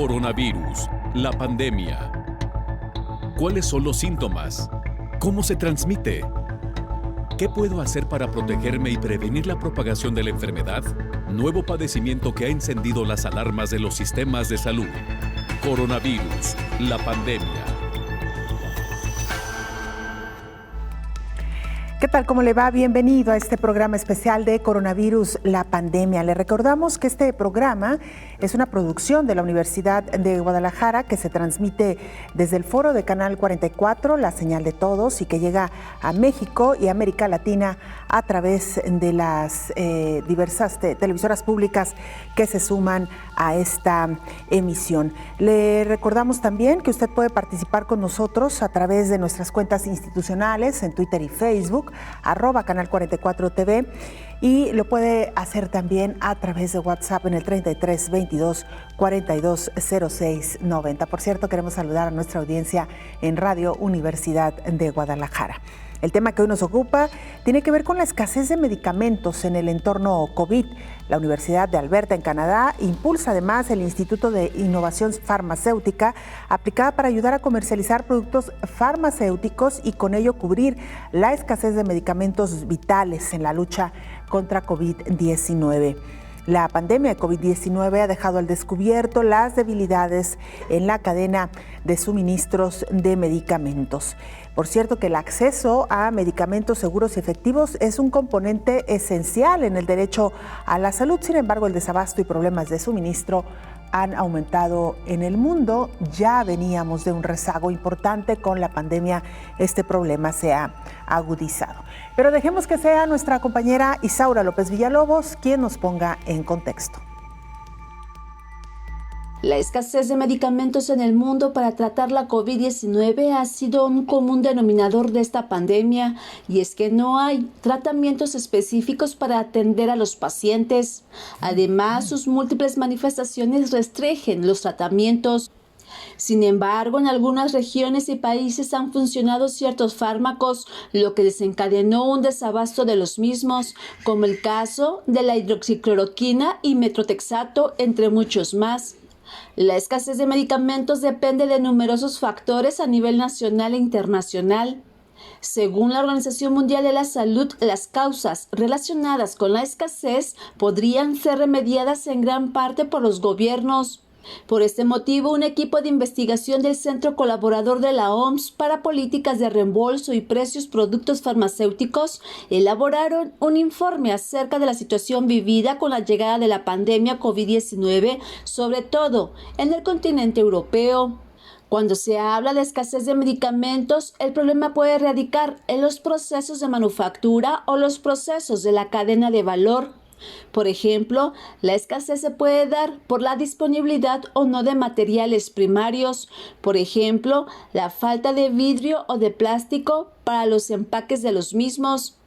Coronavirus, la pandemia. ¿Cuáles son los síntomas? ¿Cómo se transmite? ¿Qué puedo hacer para protegerme y prevenir la propagación de la enfermedad? Nuevo padecimiento que ha encendido las alarmas de los sistemas de salud. Coronavirus, la pandemia. ¿Qué tal? ¿Cómo le va? Bienvenido a este programa especial de Coronavirus, la pandemia. Le recordamos que este programa es una producción de la Universidad de Guadalajara que se transmite desde el foro de Canal 44, la señal de todos, y que llega a México y América Latina a través de las diversas televisoras públicas que se suman a esta emisión. Le recordamos también que usted puede participar con nosotros a través de nuestras cuentas institucionales en Twitter y Facebook, @Canal 44 TV, y lo puede hacer también a través de WhatsApp en el 33 22 42 06 90. Por cierto, queremos saludar a nuestra audiencia en Radio Universidad de Guadalajara. El tema que hoy nos ocupa tiene que ver con la escasez de medicamentos en el entorno COVID. La Universidad de Alberta, en Canadá, impulsa además el Instituto de Innovación Farmacéutica, aplicada para ayudar a comercializar productos farmacéuticos y con ello cubrir la escasez de medicamentos vitales en la lucha contra COVID-19. La pandemia de COVID-19 ha dejado al descubierto las debilidades en la cadena de suministros de medicamentos. Por cierto, que el acceso a medicamentos seguros y efectivos es un componente esencial en el derecho a la salud. Sin embargo, el desabasto y problemas de suministro han aumentado en el mundo. Ya veníamos de un rezago importante con la pandemia. Este problema se ha agudizado. Pero dejemos que sea nuestra compañera Isaura López Villalobos quien nos ponga en contexto. La escasez de medicamentos en el mundo para tratar la COVID-19 ha sido un común denominador de esta pandemia, y es que no hay tratamientos específicos para atender a los pacientes. Además, sus múltiples manifestaciones restringen los tratamientos. Sin embargo, en algunas regiones y países han funcionado ciertos fármacos, lo que desencadenó un desabasto de los mismos, como el caso de la hidroxicloroquina y metrotexato, entre muchos más. La escasez de medicamentos depende de numerosos factores a nivel nacional e internacional. Según la Organización Mundial de la Salud, las causas relacionadas con la escasez podrían ser remediadas en gran parte por los gobiernos. Por este motivo, un equipo de investigación del Centro Colaborador de la OMS para Políticas de Reembolso y Precios Productos Farmacéuticos elaboraron un informe acerca de la situación vivida con la llegada de la pandemia COVID-19, sobre todo en el continente europeo. Cuando se habla de escasez de medicamentos, el problema puede radicar en los procesos de manufactura o los procesos de la cadena de valor. Por ejemplo, la escasez se puede dar por la disponibilidad o no de materiales primarios, por ejemplo, la falta de vidrio o de plástico para los empaques de los mismos.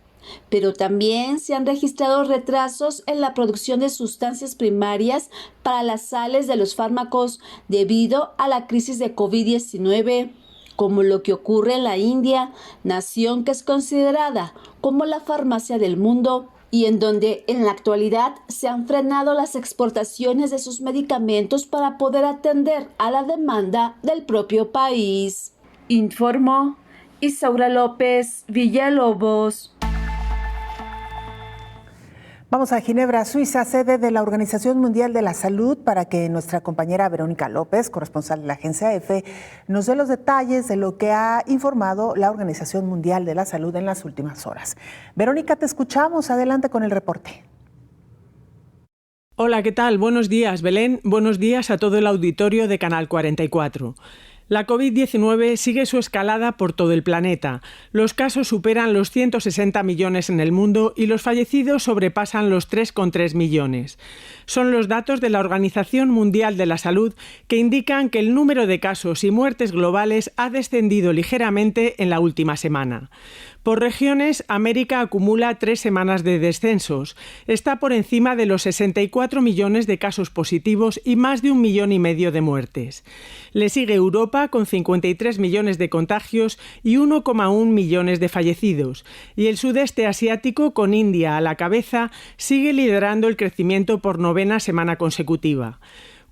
Pero también se han registrado retrasos en la producción de sustancias primarias para las sales de los fármacos debido a la crisis de COVID-19. Como lo que ocurre en la India, nación que es considerada como la farmacia del mundo, y en donde en la actualidad se han frenado las exportaciones de sus medicamentos para poder atender a la demanda del propio país. Informó Isaura López Villalobos. Vamos a Ginebra, Suiza, sede de la Organización Mundial de la Salud, para que nuestra compañera Verónica López, corresponsal de la agencia EFE, nos dé los detalles de lo que ha informado la Organización Mundial de la Salud en las últimas horas. Verónica, te escuchamos. Adelante con el reporte. Hola, ¿qué tal? Buenos días, Belén. Buenos días a todo el auditorio de Canal 44. La COVID-19 sigue su escalada por todo el planeta. Los casos superan los 160 millones en el mundo y los fallecidos sobrepasan los 3,3 millones. Son los datos de la Organización Mundial de la Salud que indican que el número de casos y muertes globales ha descendido ligeramente en la última semana. Por regiones, América acumula 3 semanas de descensos. Está por encima de los 64 millones de casos positivos y más de 1,5 millones de muertes. Le sigue Europa con 53 millones de contagios y 1,1 millones de fallecidos. Y el sudeste asiático, con India a la cabeza, sigue liderando el crecimiento por 9ª semana consecutiva.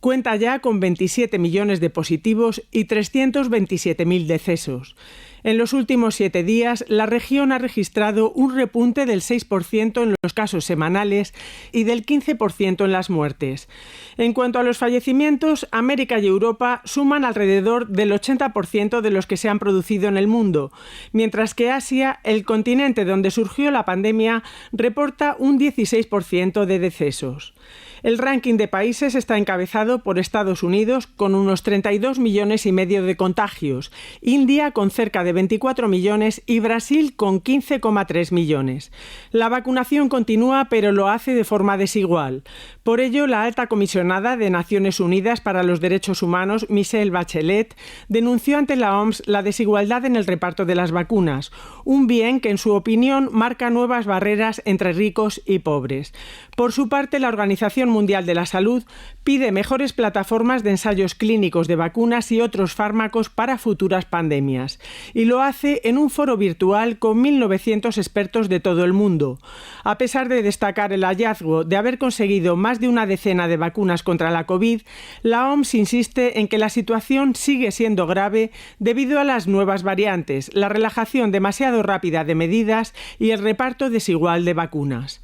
Cuenta ya con 27 millones de positivos y 327.000 decesos. En los últimos 7 días, la región ha registrado un repunte del 6% en los casos semanales y del 15% en las muertes. En cuanto a los fallecimientos, América y Europa suman alrededor del 80% de los que se han producido en el mundo, mientras que Asia, el continente donde surgió la pandemia, reporta un 16% de decesos. El ranking de países está encabezado por Estados Unidos con unos 32,5 millones de contagios, India con cerca de 24 millones y Brasil con 15,3 millones. La vacunación continúa, pero lo hace de forma desigual. Por ello, la alta comisionada de Naciones Unidas para los Derechos Humanos, Michelle Bachelet, denunció ante la OMS la desigualdad en el reparto de las vacunas, un bien que en su opinión marca nuevas barreras entre ricos y pobres. Por su parte, la Organización Mundial de la Salud pide mejores plataformas de ensayos clínicos de vacunas y otros fármacos para futuras pandemias, y lo hace en un foro virtual con 1.900 expertos de todo el mundo. A pesar de destacar el hallazgo de haber conseguido más de una decena de vacunas contra la COVID, la OMS insiste en que la situación sigue siendo grave debido a las nuevas variantes, la relajación demasiado rápida de medidas y el reparto desigual de vacunas.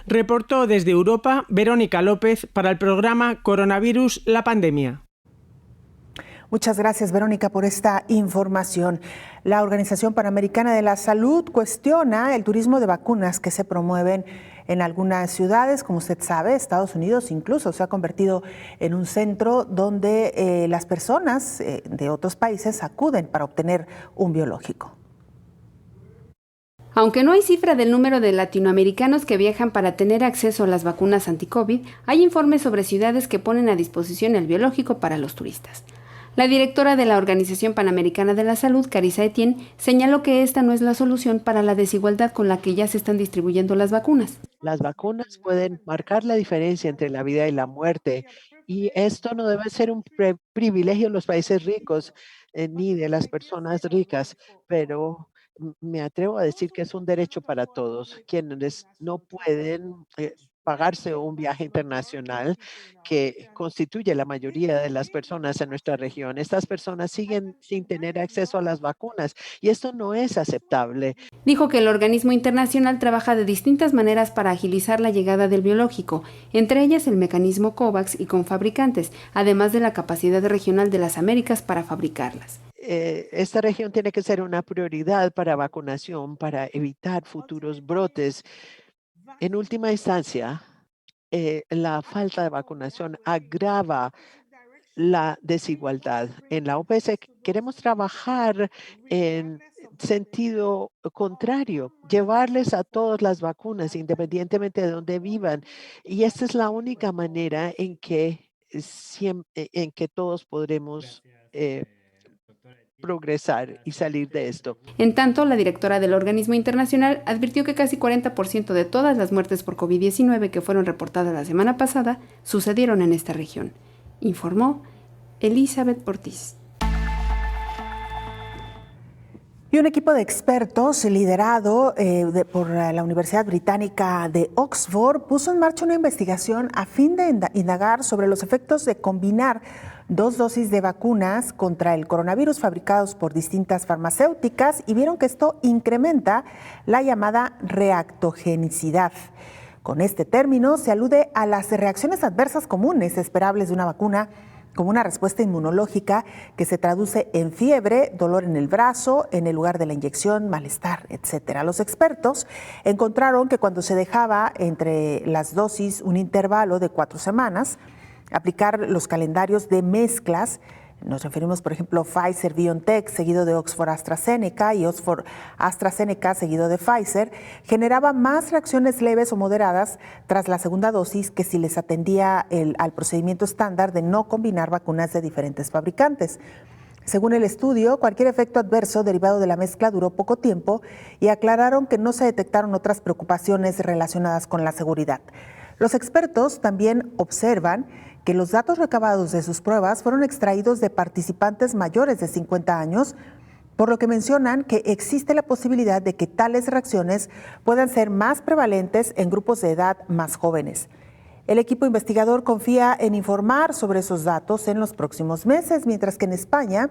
Reportó desde Europa Verónica López para el programa Coronavirus, la pandemia. Muchas gracias, Verónica, por esta información. La Organización Panamericana de la Salud cuestiona el turismo de vacunas que se promueven en algunas ciudades. Como usted sabe, Estados Unidos incluso se ha convertido en un centro donde las personas de otros países acuden para obtener un biológico. Aunque no hay cifra del número de latinoamericanos que viajan para tener acceso a las vacunas anti-COVID, hay informes sobre ciudades que ponen a disposición el biológico para los turistas. La directora de la Organización Panamericana de la Salud, Carissa Etienne, señaló que esta no es la solución para la desigualdad con la que ya se están distribuyendo las vacunas. Las vacunas pueden marcar la diferencia entre la vida y la muerte, y esto no debe ser un privilegio de los países ricos ni de las personas ricas, pero me atrevo a decir que es un derecho para todos, quienes no pueden pagarse un viaje internacional que constituye la mayoría de las personas en nuestra región. Estas personas siguen sin tener acceso a las vacunas y esto no es aceptable. Dijo que el organismo internacional trabaja de distintas maneras para agilizar la llegada del biológico, entre ellas el mecanismo COVAX y con fabricantes, además de la capacidad regional de las Américas para fabricarlas. Esta región tiene que ser una prioridad para vacunación, para evitar futuros brotes. En última instancia, la falta de vacunación agrava la desigualdad. En la OPS queremos trabajar en sentido contrario, llevarles a todas las vacunas, independientemente de dónde vivan. Y esta es la única manera en que todos podremos progresar y salir de esto. En tanto, la directora del organismo internacional advirtió que casi 40% de todas las muertes por COVID-19 que fueron reportadas la semana pasada sucedieron en esta región, informó Elizabeth Ortiz. Y un equipo de expertos liderado por la Universidad Británica de Oxford puso en marcha una investigación a fin de indagar sobre los efectos de combinar 2 dosis de vacunas contra el coronavirus fabricados por distintas farmacéuticas y vieron que esto incrementa la llamada reactogenicidad. Con este término se alude a las reacciones adversas comunes esperables de una vacuna, como una respuesta inmunológica que se traduce en fiebre, dolor en el brazo, en el lugar de la inyección, malestar, etc. Los expertos encontraron que cuando se dejaba entre las dosis un intervalo de 4 semanas, aplicar los calendarios de mezclas, nos referimos, por ejemplo, Pfizer-BioNTech seguido de Oxford-AstraZeneca y Oxford-AstraZeneca seguido de Pfizer, generaba más reacciones leves o moderadas tras la segunda dosis que si les atendía al procedimiento estándar de no combinar vacunas de diferentes fabricantes. Según el estudio, cualquier efecto adverso derivado de la mezcla duró poco tiempo y aclararon que no se detectaron otras preocupaciones relacionadas con la seguridad. Los expertos también observan que los datos recabados de sus pruebas fueron extraídos de participantes mayores de 50 años, por lo que mencionan que existe la posibilidad de que tales reacciones puedan ser más prevalentes en grupos de edad más jóvenes. El equipo investigador confía en informar sobre esos datos en los próximos meses, mientras que en España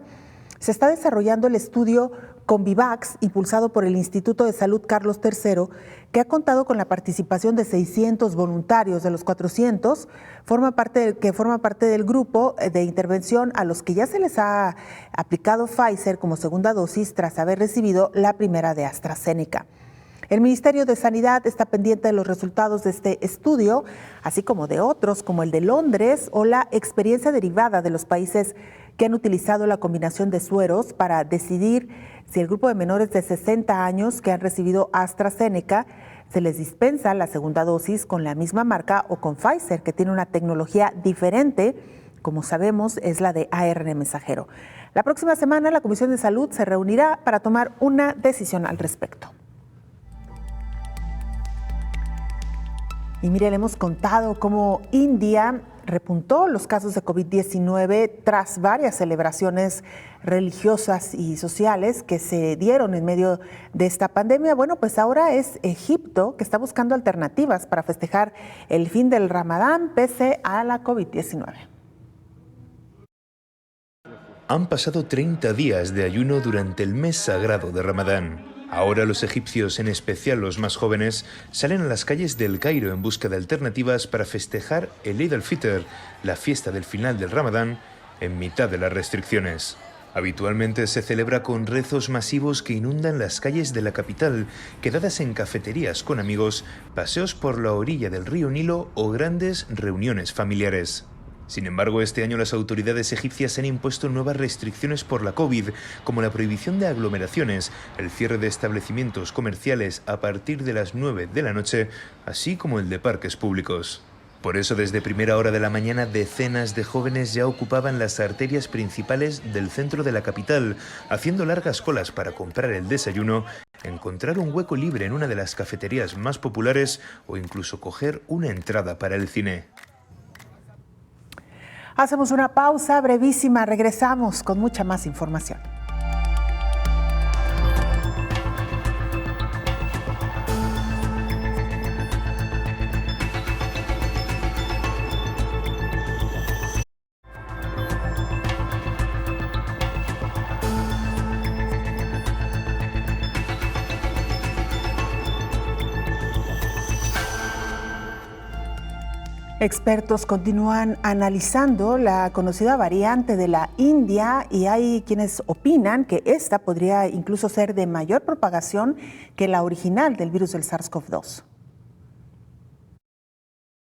se está desarrollando el estudio Convivax, impulsado por el Instituto de Salud Carlos III, que ha contado con la participación de 600 voluntarios de los 400, que forma parte del grupo de intervención a los que ya se les ha aplicado Pfizer como segunda dosis tras haber recibido la primera de AstraZeneca. El Ministerio de Sanidad está pendiente de los resultados de este estudio, así como de otros, como el de Londres o la experiencia derivada de los países que han utilizado la combinación de sueros para decidir si el grupo de menores de 60 años que han recibido AstraZeneca se les dispensa la segunda dosis con la misma marca o con Pfizer, que tiene una tecnología diferente, como sabemos, es la de ARN mensajero. La próxima semana la Comisión de Salud se reunirá para tomar una decisión al respecto. Y mire, le hemos contado cómo India repuntó los casos de COVID-19 tras varias celebraciones religiosas y sociales que se dieron en medio de esta pandemia. Bueno, pues ahora es Egipto que está buscando alternativas para festejar el fin del Ramadán pese a la COVID-19. Han pasado 30 días de ayuno durante el mes sagrado de Ramadán. Ahora los egipcios, en especial los más jóvenes, salen a las calles del Cairo en busca de alternativas para festejar el Eid al-Fitr, la fiesta del final del Ramadán, en mitad de las restricciones. Habitualmente se celebra con rezos masivos que inundan las calles de la capital, quedadas en cafeterías con amigos, paseos por la orilla del río Nilo o grandes reuniones familiares. Sin embargo, este año las autoridades egipcias han impuesto nuevas restricciones por la COVID, como la prohibición de aglomeraciones, el cierre de establecimientos comerciales a partir de las 9 de la noche, así como el de parques públicos. Por eso, desde primera hora de la mañana, decenas de jóvenes ya ocupaban las arterias principales del centro de la capital, haciendo largas colas para comprar el desayuno, encontrar un hueco libre en una de las cafeterías más populares o incluso coger una entrada para el cine. Hacemos una pausa brevísima, regresamos con mucha más información. Expertos continúan analizando la conocida variante de la India y hay quienes opinan que esta podría incluso ser de mayor propagación que la original del virus del SARS-CoV-2.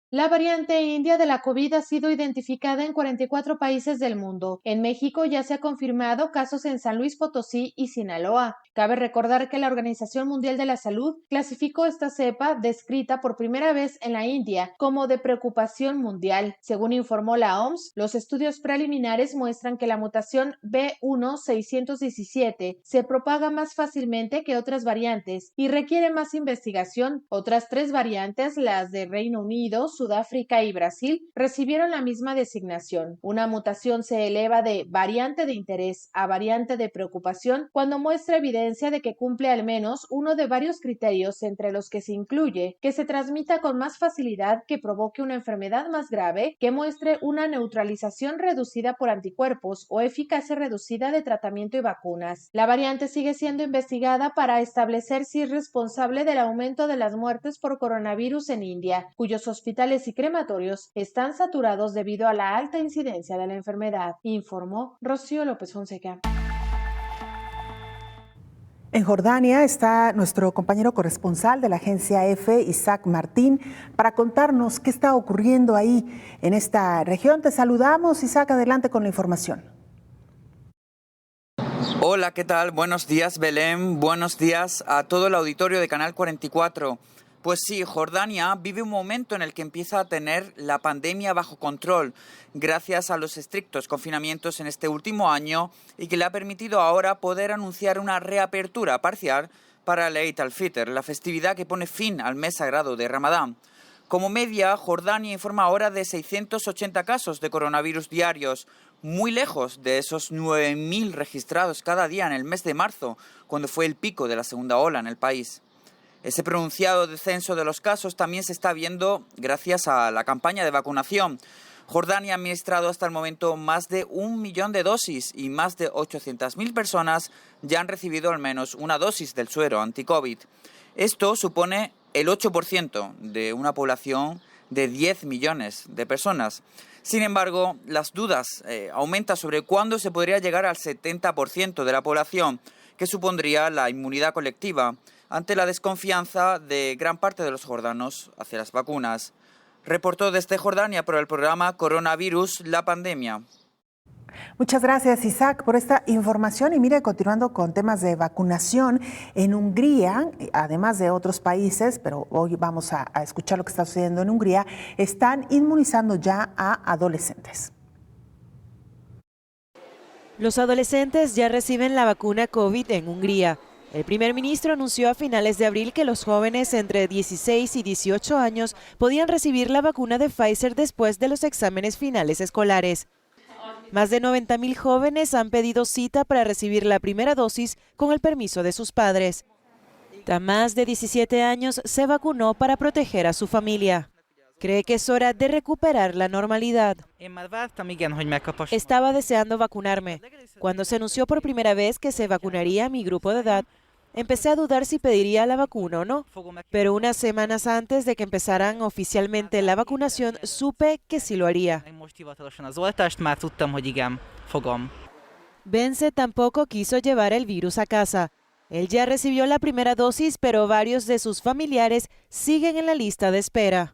La variante india de la COVID ha sido identificada en 44 países del mundo. En México ya se ha confirmado casos en San Luis Potosí y Sinaloa. Cabe recordar que la Organización Mundial de la Salud clasificó esta cepa, descrita por primera vez en la India, como de preocupación mundial. Según informó la OMS, los estudios preliminares muestran que la mutación B1617 se propaga más fácilmente que otras variantes y requiere más investigación. Otras 3 variantes, las de Reino Unido, Sudáfrica y Brasil, recibieron la misma designación. Una mutación se eleva de variante de interés a variante de preocupación cuando muestra evidencia de que cumple al menos uno de varios criterios, entre los que se incluye que se transmita con más facilidad, que provoque una enfermedad más grave, que muestre una neutralización reducida por anticuerpos o eficacia reducida de tratamiento y vacunas. La variante sigue siendo investigada para establecer si es responsable del aumento de las muertes por coronavirus en India, cuyos hospitales y crematorios están saturados debido a la alta incidencia de la enfermedad, informó Rocío López Fonseca. En Jordania está nuestro compañero corresponsal de la agencia EFE, Isaac Martín, para contarnos qué está ocurriendo ahí en esta región. Te saludamos, Isaac, adelante con la información. Hola, ¿qué tal? Buenos días, Belén. Buenos días a todo el auditorio de Canal 44. Pues sí, Jordania vive un momento en el que empieza a tener la pandemia bajo control, gracias a los estrictos confinamientos en este último año y que le ha permitido ahora poder anunciar una reapertura parcial para el Eid al-Fitr, la festividad que pone fin al mes sagrado de Ramadán. Como media, Jordania informa ahora de 680 casos de coronavirus diarios, muy lejos de esos 9.000 registrados cada día en el mes de marzo, cuando fue el pico de la segunda ola en el país. Ese pronunciado descenso de los casos también se está viendo gracias a la campaña de vacunación. Jordania ha administrado hasta el momento más de 1 millón de dosis y más de 800.000 personas ya han recibido al menos una dosis del suero anti-COVID. Esto supone el 8% de una población de 10 millones de personas. Sin embargo, las dudas aumentan sobre cuándo se podría llegar al 70% de la población, que supondría la inmunidad colectiva, ante la desconfianza de gran parte de los jordanos hacia las vacunas. Reportó desde Jordania por el programa Coronavirus, la pandemia. Muchas gracias, Isaac, por esta información. Y mire, continuando con temas de vacunación, en Hungría, además de otros países, pero hoy vamos a escuchar lo que está sucediendo en Hungría, están inmunizando ya a adolescentes. Los adolescentes ya reciben la vacuna COVID en Hungría. El primer ministro anunció a finales de abril que los jóvenes entre 16 y 18 años podían recibir la vacuna de Pfizer después de los exámenes finales escolares. Más de 90.000 jóvenes han pedido cita para recibir la primera dosis con el permiso de sus padres. Tamás, de 17 años, se vacunó para proteger a su familia. Cree que es hora de recuperar la normalidad. Estaba deseando vacunarme. Cuando se anunció por primera vez que se vacunaría a mi grupo de edad, empecé a dudar si pediría la vacuna o no. Pero unas semanas antes de que empezaran oficialmente la vacunación, supe que sí lo haría. Bence tampoco quiso llevar el virus a casa. Él ya recibió la primera dosis, pero varios de sus familiares siguen en la lista de espera.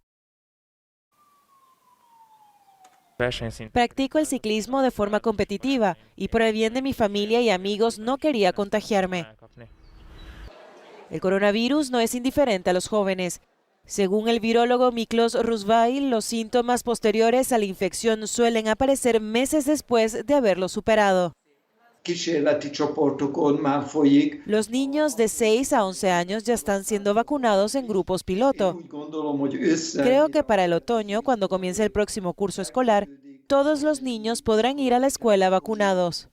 Practico el ciclismo de forma competitiva y por el bien de mi familia y amigos no quería contagiarme. El coronavirus no es indiferente a los jóvenes. Según el virólogo Miklos Rusvail, los síntomas posteriores a la infección suelen aparecer meses después de haberlo superado. Los niños de 6 a 11 años ya están siendo vacunados en grupos piloto. Creo que para el otoño, cuando comience el próximo curso escolar, todos los niños podrán ir a la escuela vacunados.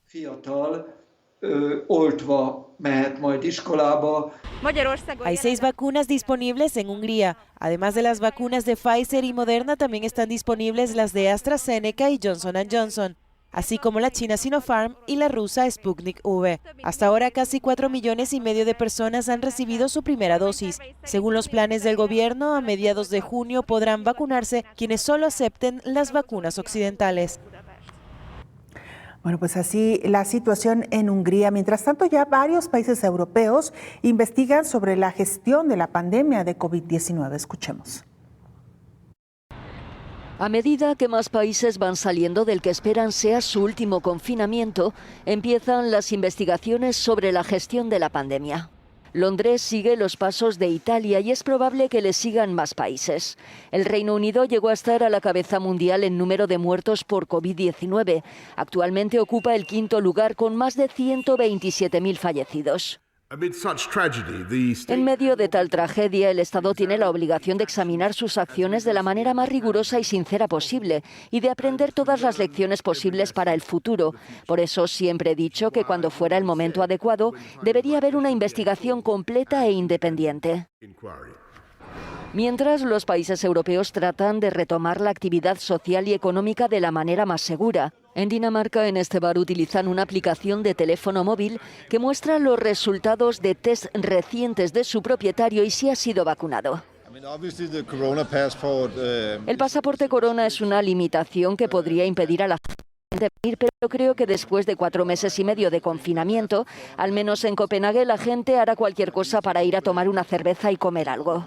Hay 6 vacunas disponibles en Hungría. Además de las vacunas de Pfizer y Moderna, también están disponibles las de AstraZeneca y Johnson & Johnson, así como la china Sinopharm y la rusa Sputnik V. Hasta ahora casi 4,5 millones de personas han recibido su primera dosis. Según los planes del gobierno, a mediados de junio podrán vacunarse quienes solo acepten las vacunas occidentales. Bueno, pues así la situación en Hungría. Mientras tanto, ya varios países europeos investigan sobre la gestión de la pandemia de COVID-19. Escuchemos. A medida que más países van saliendo del que esperan sea su último confinamiento, empiezan las investigaciones sobre la gestión de la pandemia. Londres sigue los pasos de Italia y es probable que le sigan más países. El Reino Unido llegó a estar a la cabeza mundial en número de muertos por COVID-19. Actualmente ocupa el 5º lugar con más de 127.000 fallecidos. En medio de tal tragedia, el Estado tiene la obligación de examinar sus acciones de la manera más rigurosa y sincera posible y de aprender todas las lecciones posibles para el futuro. Por eso siempre he dicho que cuando fuera el momento adecuado, debería haber una investigación completa e independiente. Mientras los países europeos tratan de retomar la actividad social y económica de la manera más segura. En Dinamarca, en este bar, utilizan una aplicación de teléfono móvil que muestra los resultados de test recientes de su propietario y si ha sido vacunado. El pasaporte Corona es una limitación que podría impedir a la gente venir, pero creo que después de 4 meses y medio de confinamiento, al menos en Copenhague, la gente hará cualquier cosa para ir a tomar una cerveza y comer algo.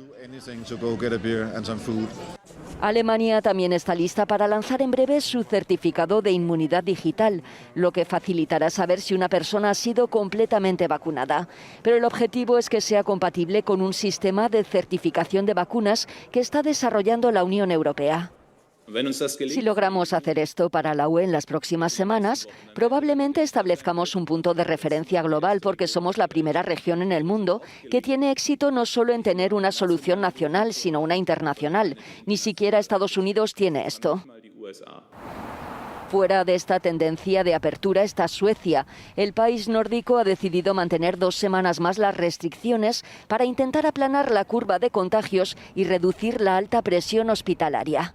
Alemania también está lista para lanzar en breve su certificado de inmunidad digital, lo que facilitará saber si una persona ha sido completamente vacunada. Pero el objetivo es que sea compatible con un sistema de certificación de vacunas que está desarrollando la Unión Europea. Si logramos hacer esto para la UE en las próximas semanas, probablemente establezcamos un punto de referencia global porque somos la primera región en el mundo que tiene éxito no solo en tener una solución nacional, sino una internacional. Ni siquiera Estados Unidos tiene esto. Fuera de esta tendencia de apertura está Suecia. El país nórdico ha decidido mantener 2 semanas más las restricciones para intentar aplanar la curva de contagios y reducir la alta presión hospitalaria.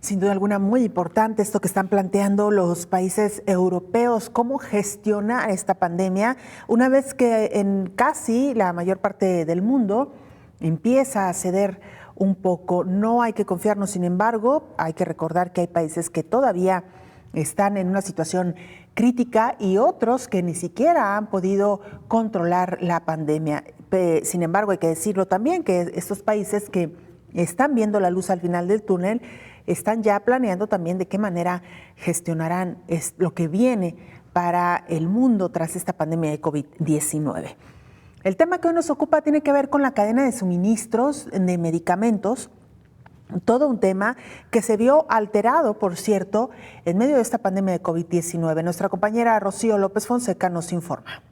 Sin duda alguna muy importante esto que están planteando los países europeos, cómo gestionar esta pandemia una vez que en casi la mayor parte del mundo empieza a ceder un poco. No hay que confiarnos, sin embargo, hay que recordar que hay países que todavía están en una situación crítica y otros que ni siquiera han podido controlar la pandemia. Sin embargo, hay que decirlo también que estos países que están viendo la luz al final del túnel están ya planeando también de qué manera gestionarán lo que viene para el mundo tras esta pandemia de COVID-19. El tema que hoy nos ocupa tiene que ver con la cadena de suministros de medicamentos, todo un tema que se vio alterado, por cierto, en medio de esta pandemia de COVID-19. Nuestra compañera Rocío López Fonseca nos informa.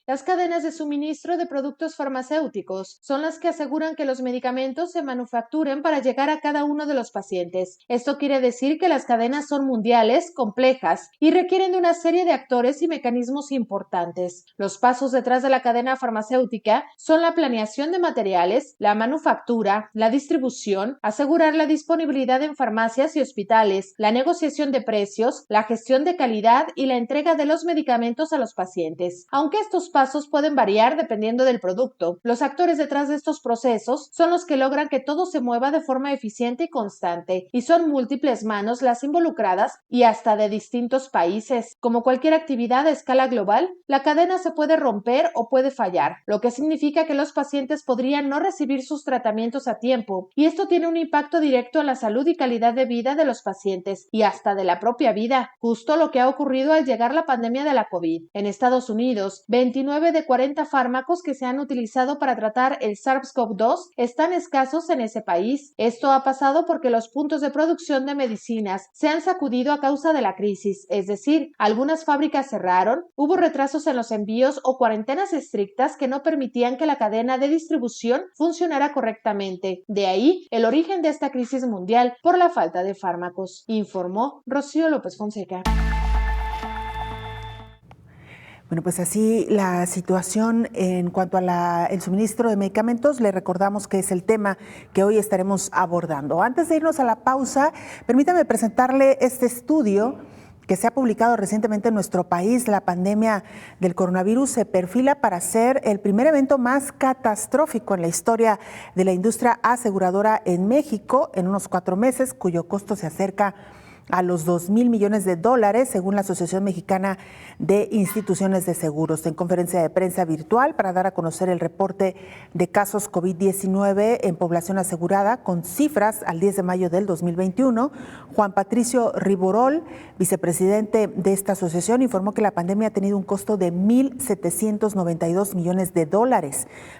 Las cadenas de suministro de productos farmacéuticos son las que aseguran que los medicamentos se manufacturen para llegar a cada uno de los pacientes. Esto quiere decir que las cadenas son mundiales, complejas y requieren de una serie de actores y mecanismos importantes. Los pasos detrás de la cadena farmacéutica son la planeación de materiales, la manufactura, la distribución, asegurar la disponibilidad en farmacias y hospitales, la negociación de precios, la gestión de calidad y la entrega de los medicamentos a los pacientes. Aunque estos pasos pueden variar dependiendo del producto, los actores detrás de estos procesos son los que logran que todo se mueva de forma eficiente y constante, y son múltiples manos las involucradas y hasta de distintos países. Como cualquier actividad a escala global, la cadena se puede romper o puede fallar, lo que significa que los pacientes podrían no recibir sus tratamientos a tiempo, y esto tiene un impacto directo en la salud y calidad de vida de los pacientes y hasta de la propia vida, justo lo que ha ocurrido al llegar la pandemia de la COVID. En Estados Unidos, 29 de 40 fármacos que se han utilizado para tratar el SARS-CoV-2 están escasos en ese país. Esto ha pasado porque los puntos de producción de medicinas se han sacudido a causa de la crisis, es decir, algunas fábricas cerraron, hubo retrasos en los envíos o cuarentenas estrictas que no permitían que la cadena de distribución funcionara correctamente. De ahí el origen de esta crisis mundial por la falta de fármacos, informó Rocío López Fonseca. Bueno, pues así la situación en cuanto a el suministro de medicamentos. Le recordamos que es el tema que hoy estaremos abordando. Antes de irnos a la pausa, permítame presentarle este estudio que se ha publicado recientemente en nuestro país. La pandemia del coronavirus se perfila para ser el primer evento más catastrófico en la historia de la industria aseguradora en México en unos 4 meses, cuyo costo se acerca a los $2,000 millones, según la Asociación Mexicana de Instituciones de Seguros. En conferencia de prensa virtual para dar a conocer el reporte de casos COVID-19 en población asegurada con cifras al 10 de mayo del 2021, Juan Patricio Riborol, vicepresidente de esta asociación, informó que la pandemia ha tenido un costo de $1,792 millones,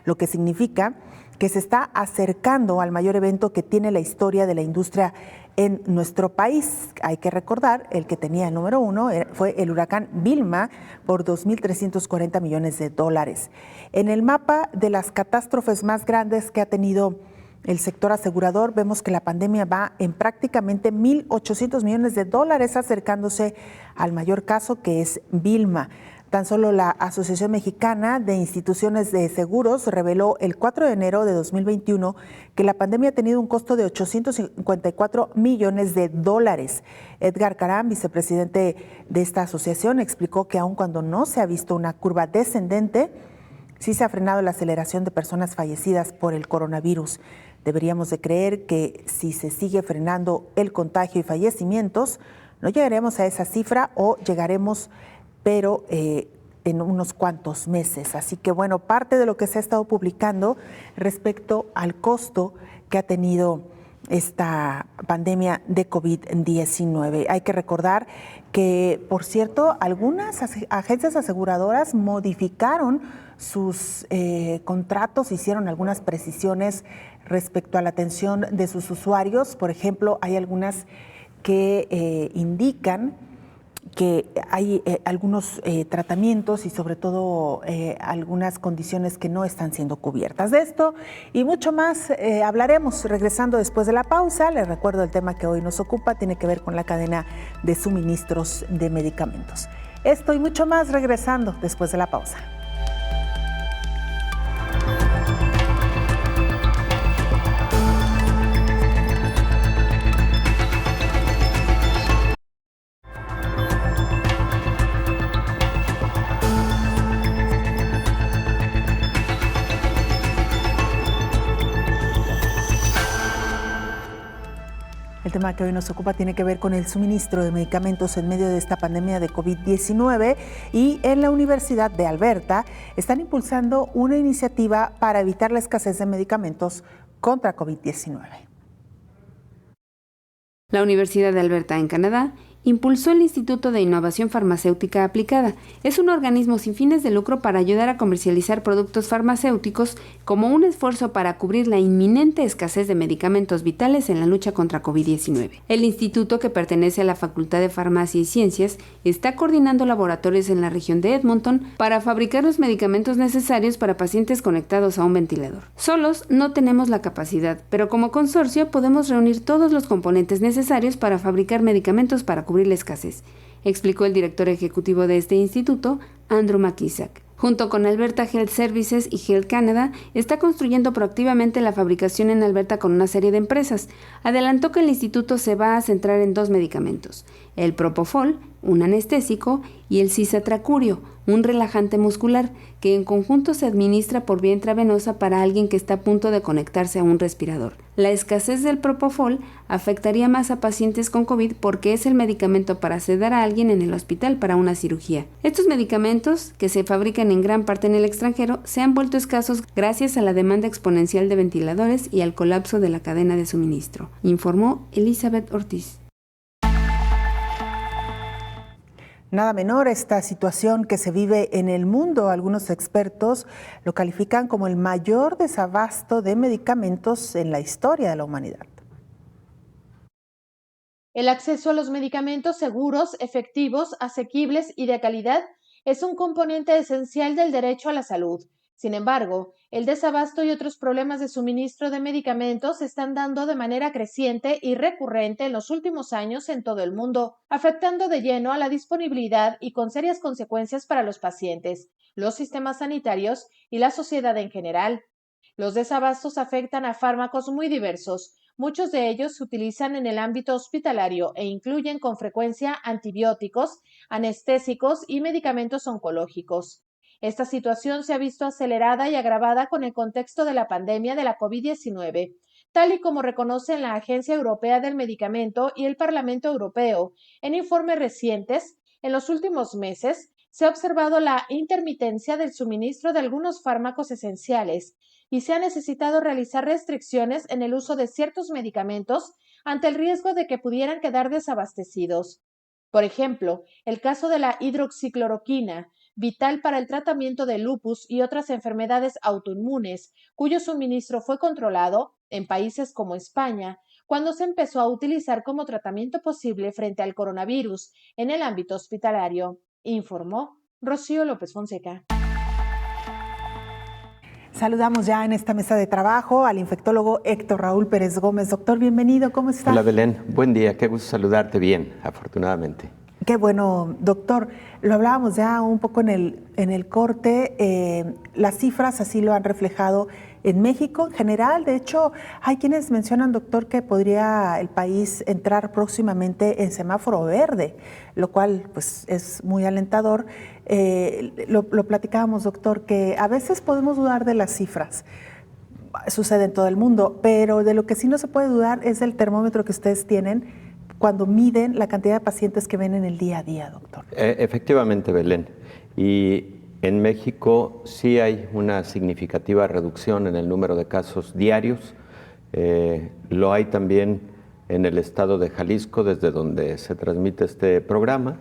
lo que significa que se está acercando al mayor evento que tiene la historia de la industria en nuestro país. Hay que recordar, el que tenía el número 1 fue el huracán Vilma por $2,340 millones. En el mapa de las catástrofes más grandes que ha tenido el sector asegurador, vemos que la pandemia va en prácticamente $1,800 millones, acercándose al mayor caso, que es Vilma. Tan solo la Asociación Mexicana de Instituciones de Seguros reveló el 4 de enero de 2021 que la pandemia ha tenido un costo de $854 millones. Edgar Caram, vicepresidente de esta asociación, explicó que aun cuando no se ha visto una curva descendente, sí se ha frenado la aceleración de personas fallecidas por el coronavirus. Deberíamos de creer que si se sigue frenando el contagio y fallecimientos, no llegaremos a esa cifra o llegaremos pero en unos cuantos meses. Así que bueno, parte de lo que se ha estado publicando respecto al costo que ha tenido esta pandemia de COVID-19. Hay que recordar que, por cierto, algunas agencias aseguradoras modificaron sus contratos, hicieron algunas precisiones respecto a la atención de sus usuarios. Por ejemplo, hay algunas que indican que hay algunos tratamientos y sobre todo algunas condiciones que no están siendo cubiertas. De esto y mucho más hablaremos regresando después de la pausa. Les recuerdo el tema que hoy nos ocupa, tiene que ver con la cadena de suministros de medicamentos. Esto y mucho más regresando después de la pausa. El tema que hoy nos ocupa tiene que ver con el suministro de medicamentos en medio de esta pandemia de COVID-19 y en la Universidad de Alberta están impulsando una iniciativa para evitar la escasez de medicamentos contra COVID-19. La Universidad de Alberta en Canadá impulsó el Instituto de Innovación Farmacéutica Aplicada. Es un organismo sin fines de lucro para ayudar a comercializar productos farmacéuticos como un esfuerzo para cubrir la inminente escasez de medicamentos vitales en la lucha contra COVID-19. El instituto, que pertenece a la Facultad de Farmacia y Ciencias, está coordinando laboratorios en la región de Edmonton para fabricar los medicamentos necesarios para pacientes conectados a un ventilador. Solos no tenemos la capacidad, pero como consorcio podemos reunir todos los componentes necesarios para fabricar medicamentos para cubrir la escasez, explicó el director ejecutivo de este instituto, Andrew McIsaac. Junto con Alberta Health Services y Health Canada, está construyendo proactivamente la fabricación en Alberta con una serie de empresas. Adelantó que el instituto se va a centrar en 2 medicamentos, el Propofol, un anestésico, y el Cisatracurio, un relajante muscular, que en conjunto se administra por vía intravenosa para alguien que está a punto de conectarse a un respirador. La escasez del Propofol afectaría más a pacientes con COVID porque es el medicamento para sedar a alguien en el hospital para una cirugía. Estos medicamentos, que se fabrican en gran parte en el extranjero, se han vuelto escasos gracias a la demanda exponencial de ventiladores y al colapso de la cadena de suministro, informó Elizabeth Ortiz. Nada menor esta situación que se vive en el mundo. Algunos expertos lo califican como el mayor desabasto de medicamentos en la historia de la humanidad. El acceso a los medicamentos seguros, efectivos, asequibles y de calidad es un componente esencial del derecho a la salud. Sin embargo, el desabasto y otros problemas de suministro de medicamentos se están dando de manera creciente y recurrente en los últimos años en todo el mundo, afectando de lleno a la disponibilidad y con serias consecuencias para los pacientes, los sistemas sanitarios y la sociedad en general. Los desabastos afectan a fármacos muy diversos. Muchos de ellos se utilizan en el ámbito hospitalario e incluyen con frecuencia antibióticos, anestésicos y medicamentos oncológicos. Esta situación se ha visto acelerada y agravada con el contexto de la pandemia de la COVID-19, tal y como reconocen la Agencia Europea del Medicamento y el Parlamento Europeo. En informes recientes, en los últimos meses, se ha observado la intermitencia del suministro de algunos fármacos esenciales y se ha necesitado realizar restricciones en el uso de ciertos medicamentos ante el riesgo de que pudieran quedar desabastecidos. Por ejemplo, el caso de la hidroxicloroquina, vital para el tratamiento de lupus y otras enfermedades autoinmunes, cuyo suministro fue controlado en países como España, cuando se empezó a utilizar como tratamiento posible frente al coronavirus en el ámbito hospitalario, informó Rocío López Fonseca. Saludamos ya en esta mesa de trabajo al infectólogo Héctor Raúl Pérez Gómez. Doctor, bienvenido, ¿cómo está? Hola Belén, buen día, qué gusto saludarte bien, afortunadamente. Qué bueno, doctor. Lo hablábamos ya un poco en el corte. Las cifras así lo han reflejado en México en general. De hecho, hay quienes mencionan, doctor, que podría el país entrar próximamente en semáforo verde, lo cual pues es muy alentador. Lo platicábamos, doctor, que a veces podemos dudar de las cifras. Sucede en todo el mundo, pero de lo que sí no se puede dudar es del termómetro que ustedes tienen cuando miden la cantidad de pacientes que ven en el día a día, doctor. Efectivamente, Belén. Y en México sí hay una significativa reducción en el número de casos diarios. Lo hay también en el estado de Jalisco, desde donde se transmite este programa.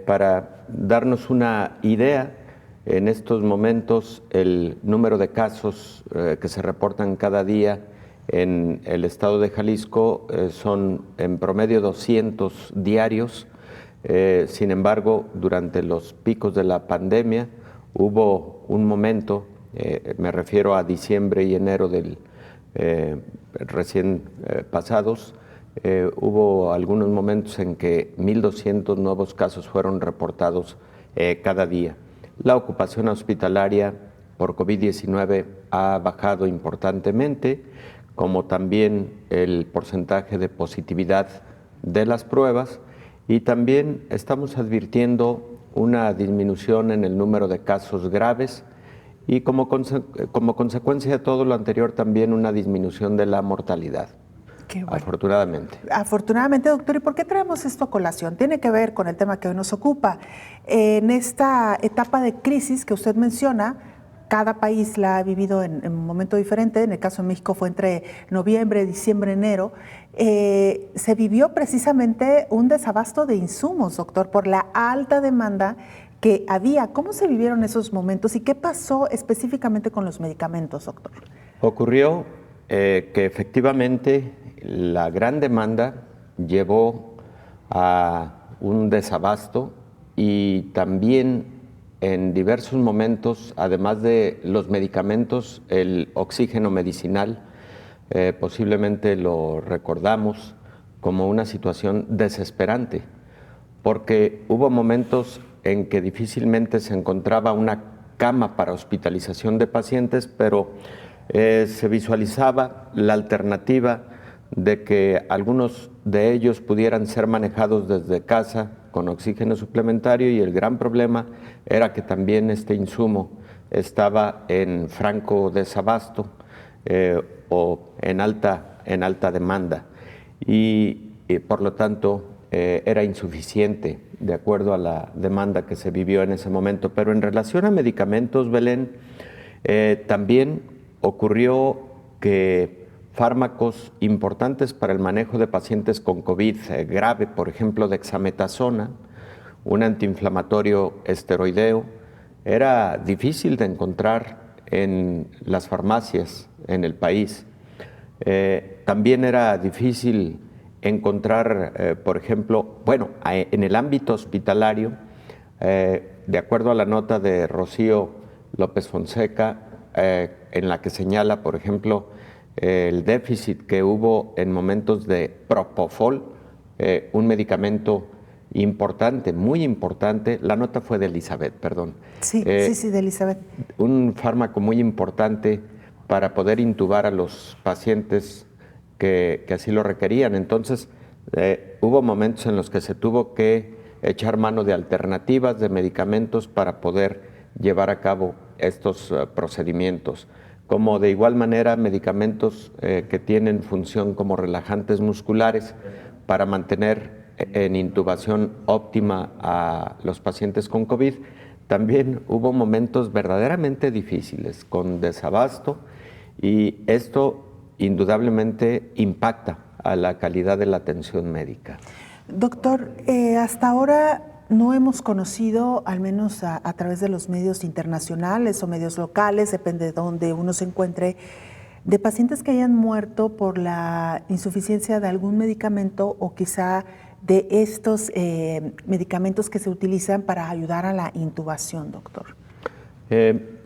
Para darnos una idea, en estos momentos el número de casos que se reportan cada día en el estado de Jalisco son en promedio 200 diarios. Sin embargo, durante los picos de la pandemia hubo un momento, me refiero a diciembre y enero del recién pasados, hubo algunos momentos en que 1.200 nuevos casos fueron reportados cada día. La ocupación hospitalaria por COVID-19 ha bajado importantemente, como también el porcentaje de positividad de las pruebas, y también estamos advirtiendo una disminución en el número de casos graves y como consecuencia de todo lo anterior también una disminución de la mortalidad. Qué bueno. Afortunadamente. Afortunadamente, doctor. ¿Y por qué traemos esto a colación? Tiene que ver con el tema que hoy nos ocupa. En esta etapa de crisis que usted menciona, cada país la ha vivido en un momento diferente. En el caso de México fue entre noviembre, diciembre, enero. Se vivió precisamente un desabasto de insumos, doctor, por la alta demanda que había. ¿Cómo se vivieron esos momentos y qué pasó específicamente con los medicamentos, doctor? Ocurrió que efectivamente la gran demanda llevó a un desabasto y también en diversos momentos, además de los medicamentos, el oxígeno medicinal, posiblemente lo recordamos como una situación desesperante, porque hubo momentos en que difícilmente se encontraba una cama para hospitalización de pacientes, pero se visualizaba la alternativa de que algunos de ellos pudieran ser manejados desde casa con oxígeno suplementario, y el gran problema era que también este insumo estaba en franco desabasto o en alta demanda y por lo tanto era insuficiente de acuerdo a la demanda que se vivió en ese momento. Pero en relación a medicamentos, Belén, también ocurrió que fármacos importantes para el manejo de pacientes con COVID grave, por ejemplo, dexametasona, un antiinflamatorio esteroideo, era difícil de encontrar en las farmacias en el país. También era difícil encontrar, por ejemplo, en el ámbito hospitalario, de acuerdo a la nota de Rocío López Fonseca, en la que señala, por ejemplo, el déficit que hubo en momentos de Propofol, un medicamento importante, muy importante. La nota fue de Elizabeth, perdón. Sí, de Elizabeth. Un fármaco muy importante para poder intubar a los pacientes que así lo requerían. Entonces, hubo momentos en los que se tuvo que echar mano de alternativas de medicamentos para poder llevar a cabo estos procedimientos, como de igual manera medicamentos que tienen función como relajantes musculares para mantener en intubación óptima a los pacientes con COVID. También hubo momentos verdaderamente difíciles con desabasto y esto indudablemente impacta a la calidad de la atención médica. Doctor, hasta ahora no hemos conocido, al menos a través de los medios internacionales o medios locales, depende de dónde uno se encuentre, de pacientes que hayan muerto por la insuficiencia de algún medicamento o quizá de estos medicamentos que se utilizan para ayudar a la intubación, doctor.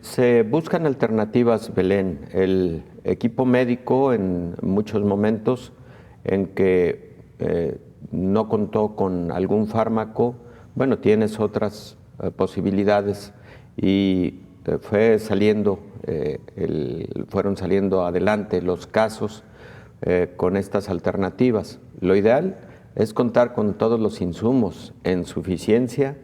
Se buscan alternativas, Belén. El equipo médico en muchos momentos en que no contó con algún fármaco, tienes otras posibilidades y fueron saliendo adelante los casos con estas alternativas. Lo ideal es contar con todos los insumos en suficiencia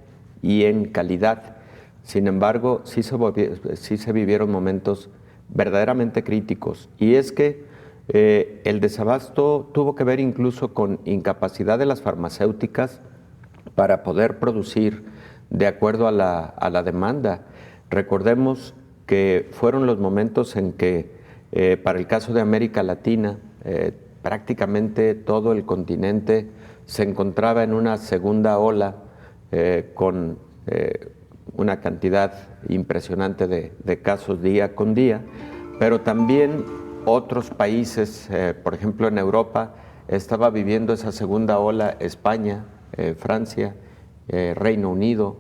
y en calidad. Sin embargo, sí se vivieron momentos verdaderamente críticos, y es que el desabasto tuvo que ver incluso con incapacidad de las farmacéuticas para poder producir de acuerdo a la demanda. Recordemos que fueron los momentos en que, para el caso de América Latina, prácticamente todo el continente se encontraba en una segunda ola con una cantidad impresionante de casos día con día, pero también otros países, por ejemplo en Europa, estaba viviendo esa segunda ola España, Francia Reino Unido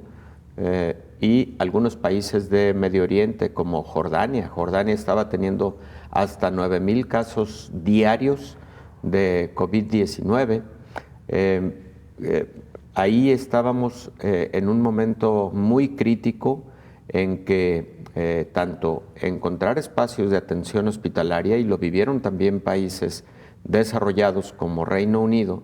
y algunos países de Medio Oriente como Jordania. Jordania estaba teniendo hasta 9,000 casos diarios de COVID-19. Ahí estábamos en un momento muy crítico en que tanto encontrar espacios de atención hospitalaria, y lo vivieron también países desarrollados como Reino Unido,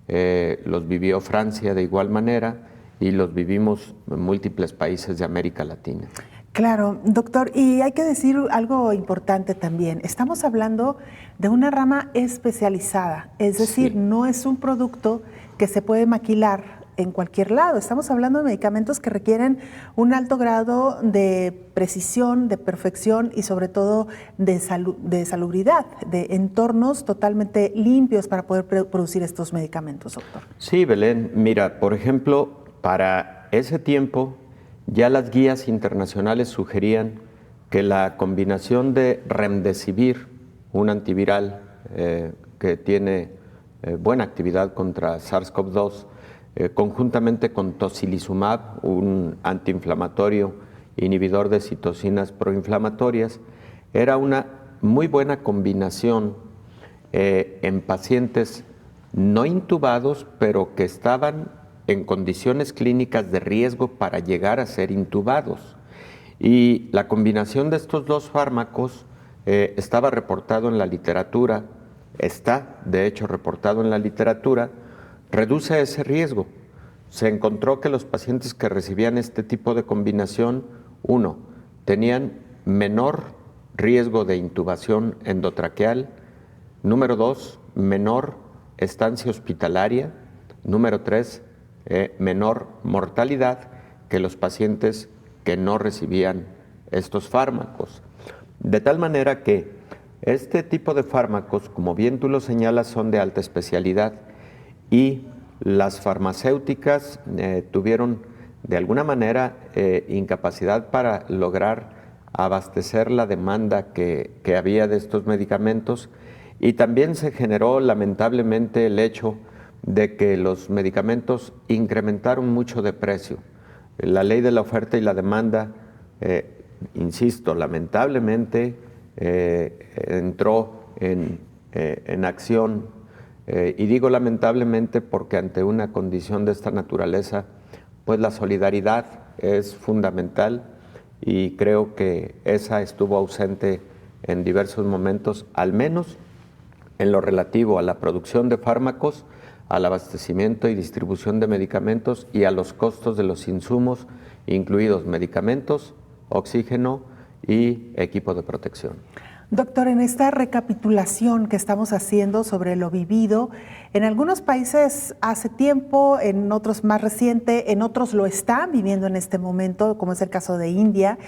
los vivió Francia de igual manera y los vivimos en múltiples países de América Latina. Claro, doctor, y hay que decir algo importante también. Estamos hablando de una rama especializada, es decir, sí, no es un producto que se puede maquilar en cualquier lado. Estamos hablando de medicamentos que requieren un alto grado de precisión, de perfección y sobre todo de salubridad, de entornos totalmente limpios para poder producir estos medicamentos, doctor. Sí, Belén, mira, por ejemplo, para ese tiempo ya las guías internacionales sugerían que la combinación de Remdesivir, un antiviral que tiene buena actividad contra SARS-CoV-2, conjuntamente con tocilizumab, un antiinflamatorio inhibidor de citocinas proinflamatorias, era una muy buena combinación en pacientes no intubados, pero que estaban en condiciones clínicas de riesgo para llegar a ser intubados. Y la combinación de estos dos fármacos estaba reportado en la literatura, está de hecho reportado en la literatura, reduce ese riesgo. Se encontró que los pacientes que recibían este tipo de combinación, uno, tenían menor riesgo de intubación endotraqueal, número 2, menor estancia hospitalaria, número 3, menor mortalidad que los pacientes que no recibían estos fármacos. De tal manera que este tipo de fármacos, como bien tú lo señalas, son de alta especialidad y las farmacéuticas tuvieron de alguna manera incapacidad para lograr abastecer la demanda que había de estos medicamentos, y también se generó lamentablemente el hecho de que los medicamentos incrementaron mucho de precio. La ley de la oferta y la demanda, insisto, lamentablemente entró en acción, y digo lamentablemente porque ante una condición de esta naturaleza, pues la solidaridad es fundamental, y creo que esa estuvo ausente en diversos momentos, al menos en lo relativo a la producción de fármacos, al abastecimiento y distribución de medicamentos y a los costos de los insumos, incluidos medicamentos, oxígeno y equipo de protección. Doctor, en esta recapitulación que estamos haciendo sobre lo vivido, en algunos países hace tiempo, en otros más reciente, en otros lo están viviendo en este momento, como es el caso de India,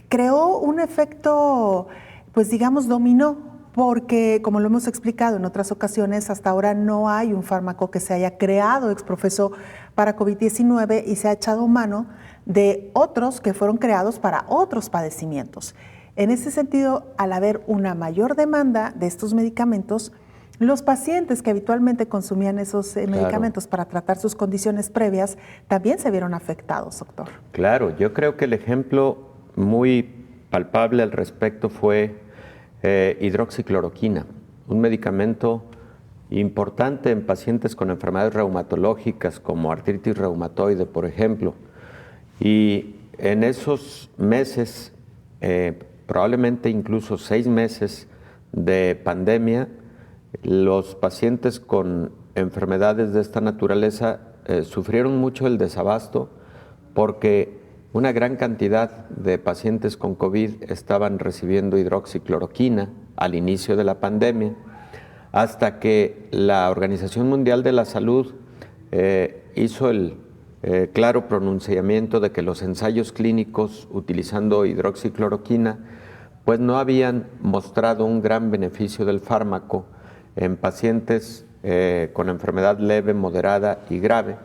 creó un efecto, pues digamos, dominó. Porque, como lo hemos explicado en otras ocasiones, hasta ahora no hay un fármaco que se haya creado ex profeso para COVID-19 y se ha echado mano de otros que fueron creados para otros padecimientos. En ese sentido, al haber una mayor demanda de estos medicamentos, los pacientes que habitualmente consumían esos medicamentos para tratar sus condiciones previas también se vieron afectados, doctor. Claro, yo creo que el ejemplo muy palpable al respecto fue hidroxicloroquina, un medicamento importante en pacientes con enfermedades reumatológicas como artritis reumatoide, por ejemplo. Y en esos meses, probablemente incluso 6 meses de pandemia, los pacientes con enfermedades de esta naturaleza sufrieron mucho el desabasto, porque una gran cantidad de pacientes con COVID estaban recibiendo hidroxicloroquina al inicio de la pandemia, hasta que la Organización Mundial de la Salud hizo el claro pronunciamiento de que los ensayos clínicos utilizando hidroxicloroquina pues no habían mostrado un gran beneficio del fármaco en pacientes con enfermedad leve, moderada y grave,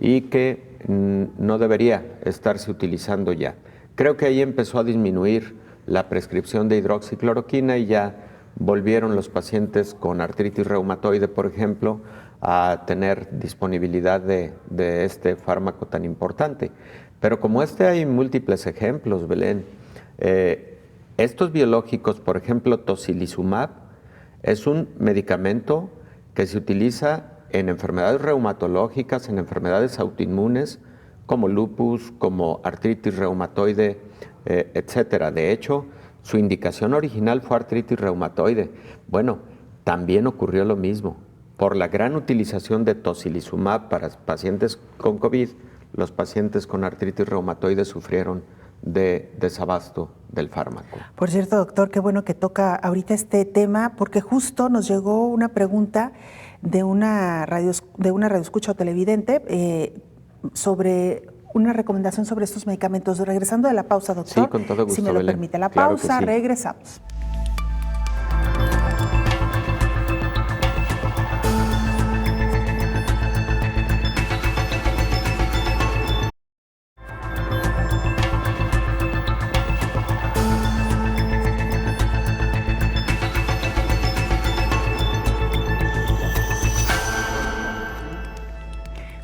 y que no debería estarse utilizando ya. Creo que ahí empezó a disminuir la prescripción de hidroxicloroquina y ya volvieron los pacientes con artritis reumatoide, por ejemplo, a tener disponibilidad de este fármaco tan importante. Pero como hay múltiples ejemplos, Belén. Estos biológicos, por ejemplo, tocilizumab, es un medicamento que se utiliza en enfermedades reumatológicas, en enfermedades autoinmunes, como lupus, como artritis reumatoide, etcétera. De hecho, su indicación original fue artritis reumatoide. Bueno, también ocurrió lo mismo. Por la gran utilización de tocilizumab para pacientes con COVID, los pacientes con artritis reumatoide sufrieron de desabasto del fármaco. Por cierto, doctor, qué bueno que toca ahorita este tema, porque justo nos llegó una pregunta de una radioescucha o televidente sobre una recomendación sobre estos medicamentos. Regresando de la pausa, doctor, sí, con todo gusto, si me lo Belén. permite. La Claro pausa, que sí. Regresamos.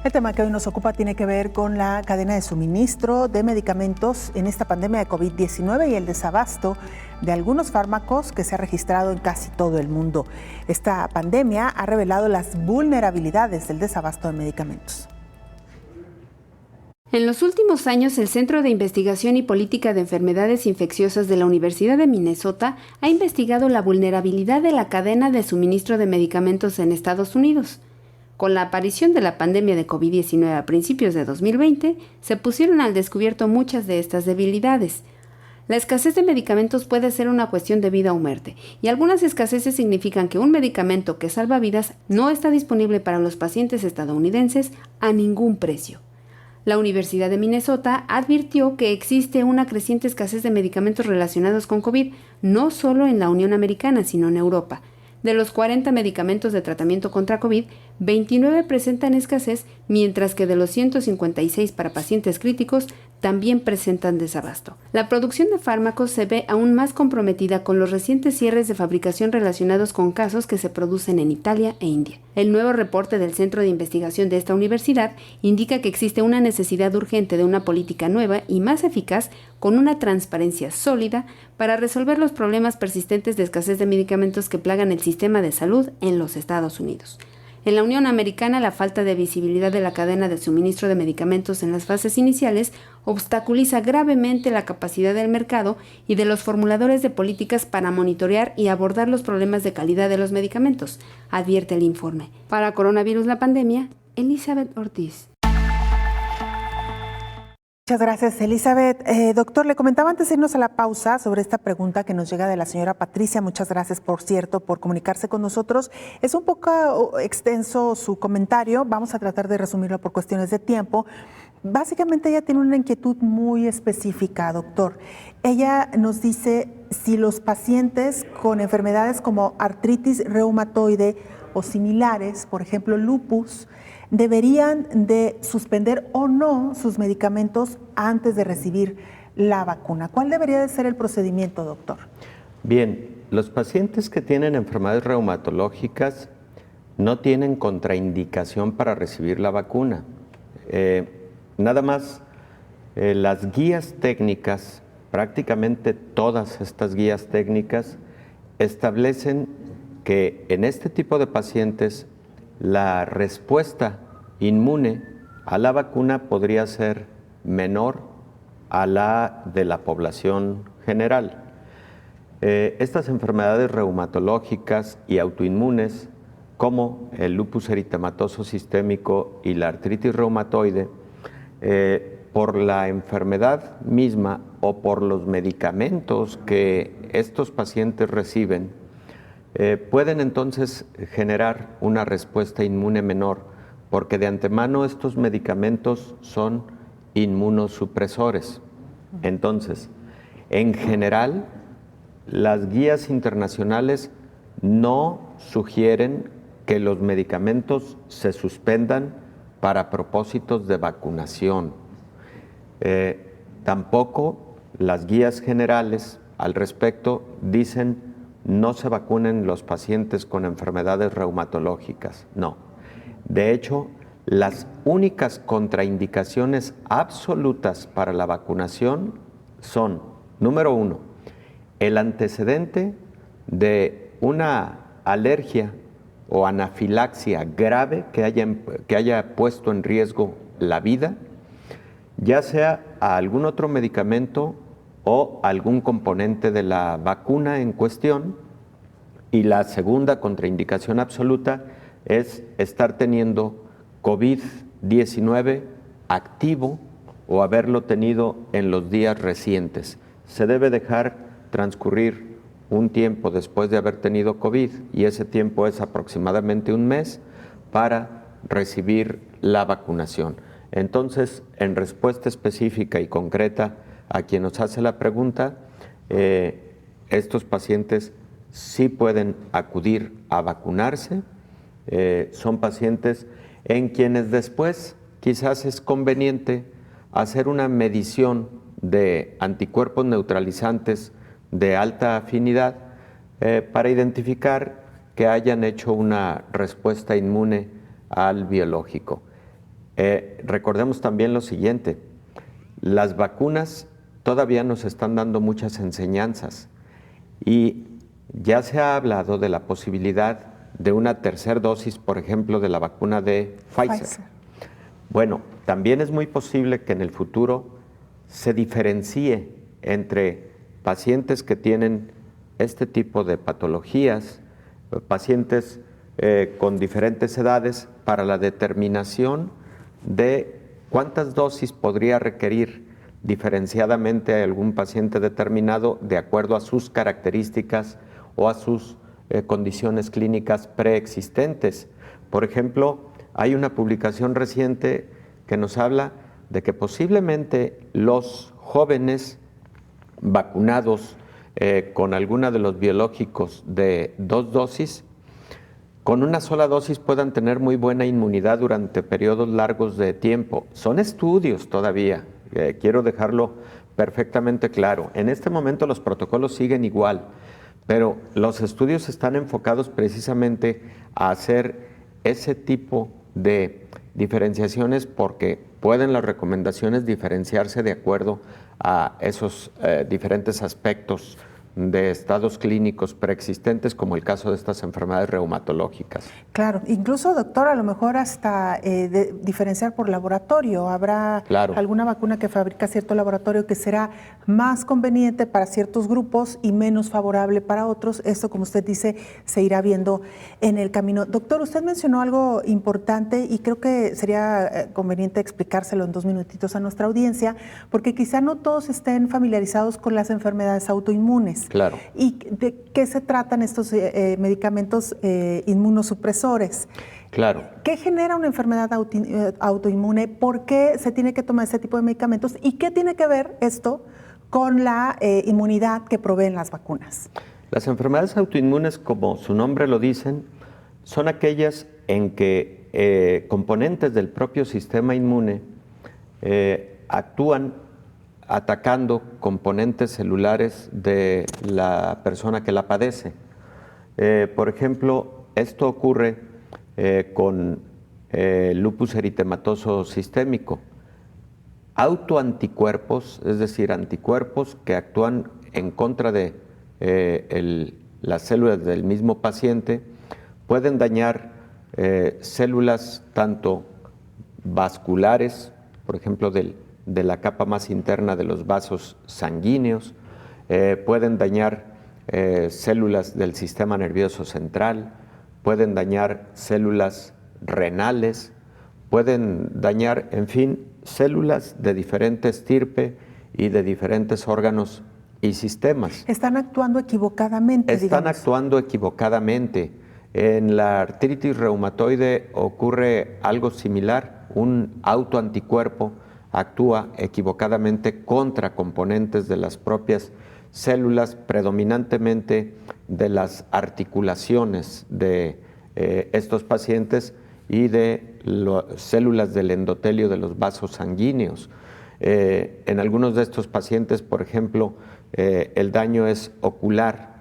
El tema que hoy nos ocupa tiene que ver con la cadena de suministro de medicamentos en esta pandemia de COVID-19 y el desabasto de algunos fármacos que se ha registrado en casi todo el mundo. Esta pandemia ha revelado las vulnerabilidades del desabasto de medicamentos. En los últimos años, el Centro de Investigación y Política de Enfermedades Infecciosas de la Universidad de Minnesota ha investigado la vulnerabilidad de la cadena de suministro de medicamentos en Estados Unidos. Con la aparición de la pandemia de COVID-19 a principios de 2020, se pusieron al descubierto muchas de estas debilidades. La escasez de medicamentos puede ser una cuestión de vida o muerte, y algunas escaseces significan que un medicamento que salva vidas no está disponible para los pacientes estadounidenses a ningún precio. La Universidad de Minnesota advirtió que existe una creciente escasez de medicamentos relacionados con COVID, no solo en la Unión Americana, sino en Europa. De los 40 medicamentos de tratamiento contra COVID, 29 presentan escasez, mientras que de los 156 para pacientes críticos también presentan desabasto. La producción de fármacos se ve aún más comprometida con los recientes cierres de fabricación relacionados con casos que se producen en Italia e India. El nuevo reporte del Centro de Investigación de esta universidad indica que existe una necesidad urgente de una política nueva y más eficaz con una transparencia sólida para resolver los problemas persistentes de escasez de medicamentos que plagan el sistema de salud en los Estados Unidos. En la Unión Americana, la falta de visibilidad de la cadena de suministro de medicamentos en las fases iniciales obstaculiza gravemente la capacidad del mercado y de los formuladores de políticas para monitorear y abordar los problemas de calidad de los medicamentos, advierte el informe. Para Coronavirus la Pandemia, Elizabeth Ortiz. Muchas gracias, Elizabeth. Doctor, le comentaba antes de irnos a la pausa sobre esta pregunta que nos llega de la señora Patricia. Muchas gracias, por cierto, por comunicarse con nosotros. Es un poco extenso su comentario. Vamos a tratar de resumirlo por cuestiones de tiempo. Básicamente ella tiene una inquietud muy específica, doctor. Ella nos dice si los pacientes con enfermedades como artritis reumatoide o similares, por ejemplo lupus, deberían de suspender o no sus medicamentos antes de recibir la vacuna. ¿Cuál debería de ser el procedimiento, doctor? Bien, los pacientes que tienen enfermedades reumatológicas no tienen contraindicación para recibir la vacuna. Nada más, las guías técnicas, prácticamente todas estas guías técnicas, establecen que en este tipo de pacientes la respuesta inmune a la vacuna podría ser menor a la de la población general. Estas enfermedades reumatológicas y autoinmunes, como el lupus eritematoso sistémico y la artritis reumatoide, por la enfermedad misma o por los medicamentos que estos pacientes reciben, pueden entonces generar una respuesta inmune menor, porque de antemano estos medicamentos son inmunosupresores. Entonces, en general, las guías internacionales no sugieren que los medicamentos se suspendan para propósitos de vacunación. Tampoco las guías generales al respecto dicen no se vacunen los pacientes con enfermedades reumatológicas. No. De hecho, las únicas contraindicaciones absolutas para la vacunación son, número 1, el antecedente de una alergia o anafilaxia grave que haya puesto en riesgo la vida, ya sea a algún otro medicamento o algún componente de la vacuna en cuestión. Y la segunda contraindicación absoluta es estar teniendo COVID-19 activo o haberlo tenido en los días recientes. Se debe dejar transcurrir un tiempo después de haber tenido COVID, y ese tiempo es aproximadamente un mes para recibir la vacunación. Entonces, en respuesta específica y concreta a quien nos hace la pregunta, estos pacientes sí pueden acudir a vacunarse. Son pacientes en quienes después quizás es conveniente hacer una medición de anticuerpos neutralizantes de alta afinidad para identificar que hayan hecho una respuesta inmune al biológico. Recordemos también lo siguiente: las vacunas todavía nos están dando muchas enseñanzas y ya se ha hablado de la posibilidad de una tercera dosis, por ejemplo, de la vacuna de Pfizer. Bueno, también es muy posible que en el futuro se diferencie entre pacientes que tienen este tipo de patologías, pacientes con diferentes edades, para la determinación de cuántas dosis podría requerir diferenciadamente a algún paciente determinado de acuerdo a sus características o a sus condiciones clínicas preexistentes. Por ejemplo, hay una publicación reciente que nos habla de que posiblemente los jóvenes vacunados con alguna de los biológicos de 2 dosis, con una sola dosis puedan tener muy buena inmunidad durante periodos largos de tiempo. Son estudios todavía, quiero dejarlo perfectamente claro. En este momento los protocolos siguen igual, pero los estudios están enfocados precisamente a hacer ese tipo de diferenciaciones porque pueden las recomendaciones diferenciarse de acuerdo a esos diferentes aspectos de estados clínicos preexistentes, como el caso de estas enfermedades reumatológicas. Claro, incluso, doctor, a lo mejor hasta diferenciar por laboratorio. Habrá alguna vacuna que fabrica cierto laboratorio que será más conveniente para ciertos grupos y menos favorable para otros. Esto, como usted dice, se irá viendo en el camino. Doctor, usted mencionó algo importante y creo que sería conveniente explicárselo en 2 minutitos a nuestra audiencia, porque quizá no todos estén familiarizados con las enfermedades autoinmunes. Claro. ¿Y de qué se tratan estos medicamentos inmunosupresores? Claro. ¿Qué genera una enfermedad autoinmune? ¿Por qué se tiene que tomar ese tipo de medicamentos? ¿Y qué tiene que ver esto con la inmunidad que proveen las vacunas? Las enfermedades autoinmunes, como su nombre lo dicen, son aquellas en que componentes del propio sistema inmune actúan atacando componentes celulares de la persona que la padece. Por ejemplo, esto ocurre con lupus eritematoso sistémico. Autoanticuerpos, es decir, anticuerpos que actúan en contra de las células del mismo paciente, pueden dañar células tanto vasculares, por ejemplo, de la capa más interna de los vasos sanguíneos, pueden dañar células del sistema nervioso central, pueden dañar células renales, pueden dañar, en fin, células de diferente estirpe y de diferentes órganos y sistemas. Están actuando equivocadamente, Están actuando equivocadamente. En la artritis reumatoide ocurre algo similar. Un autoanticuerpo actúa equivocadamente contra componentes de las propias células, predominantemente de las articulaciones de estos pacientes y de células del endotelio de los vasos sanguíneos. En algunos de estos pacientes, por ejemplo, el daño es ocular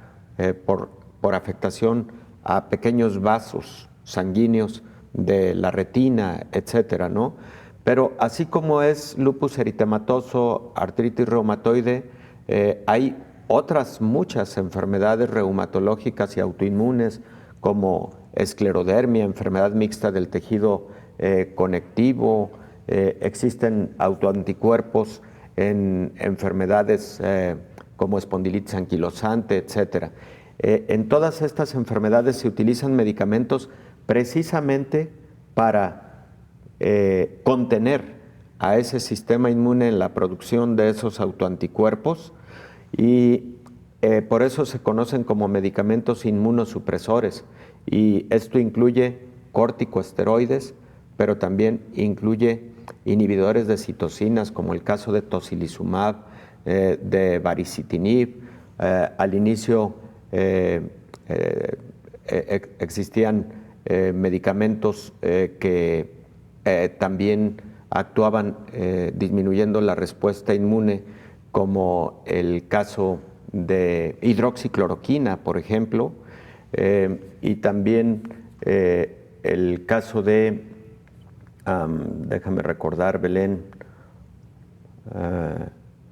por afectación a pequeños vasos sanguíneos de la retina, etcétera, ¿no? Pero así como es lupus eritematoso, artritis reumatoide, hay otras muchas enfermedades reumatológicas y autoinmunes como esclerodermia, enfermedad mixta del tejido conectivo, existen autoanticuerpos en enfermedades como espondilitis anquilosante, etcétera. En todas estas enfermedades se utilizan medicamentos precisamente para contener a ese sistema inmune en la producción de esos autoanticuerpos y por eso se conocen como medicamentos inmunosupresores y esto incluye corticosteroides, pero también incluye inhibidores de citocinas como el caso de tocilizumab, de baricitinib. Al inicio existían medicamentos que también actuaban disminuyendo la respuesta inmune, como el caso de hidroxicloroquina, por ejemplo, y también el caso de, déjame recordar, Belén,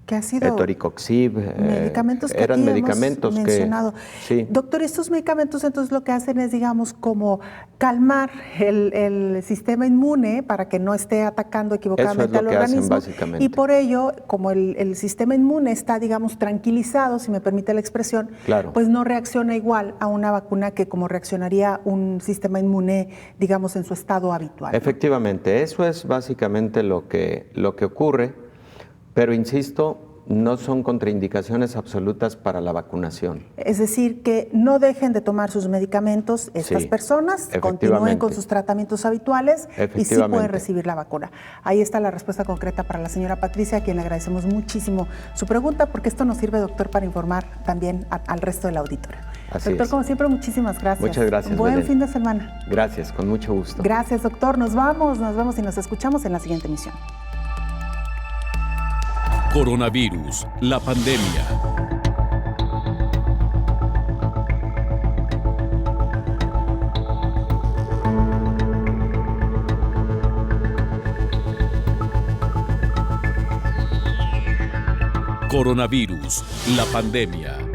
que ha sido etoricoxib, medicamentos que eran aquí medicamentos hemos mencionado. Sí. Doctor, estos medicamentos entonces lo que hacen es, digamos, como calmar el sistema inmune para que no esté atacando equivocadamente al organismo. Hacen, básicamente. Y por ello, como el sistema inmune está, digamos, tranquilizado, si me permite la expresión, claro, pues no reacciona igual a una vacuna que como reaccionaría un sistema inmune, digamos, en su estado habitual. Efectivamente, eso es básicamente lo que ocurre. Pero insisto, no son contraindicaciones absolutas para la vacunación. Es decir, que no dejen de tomar sus medicamentos estas personas, continúen con sus tratamientos habituales y sí pueden recibir la vacuna. Ahí está la respuesta concreta para la señora Patricia, a quien le agradecemos muchísimo su pregunta, porque esto nos sirve, doctor, para informar también al resto del auditorio. Doctor, como siempre, muchísimas gracias. Muchas gracias, Buen Belén. fin de semana. Gracias, con mucho gusto. Gracias, doctor. Nos vemos y nos escuchamos en la siguiente emisión. Coronavirus, la pandemia. Coronavirus, la pandemia.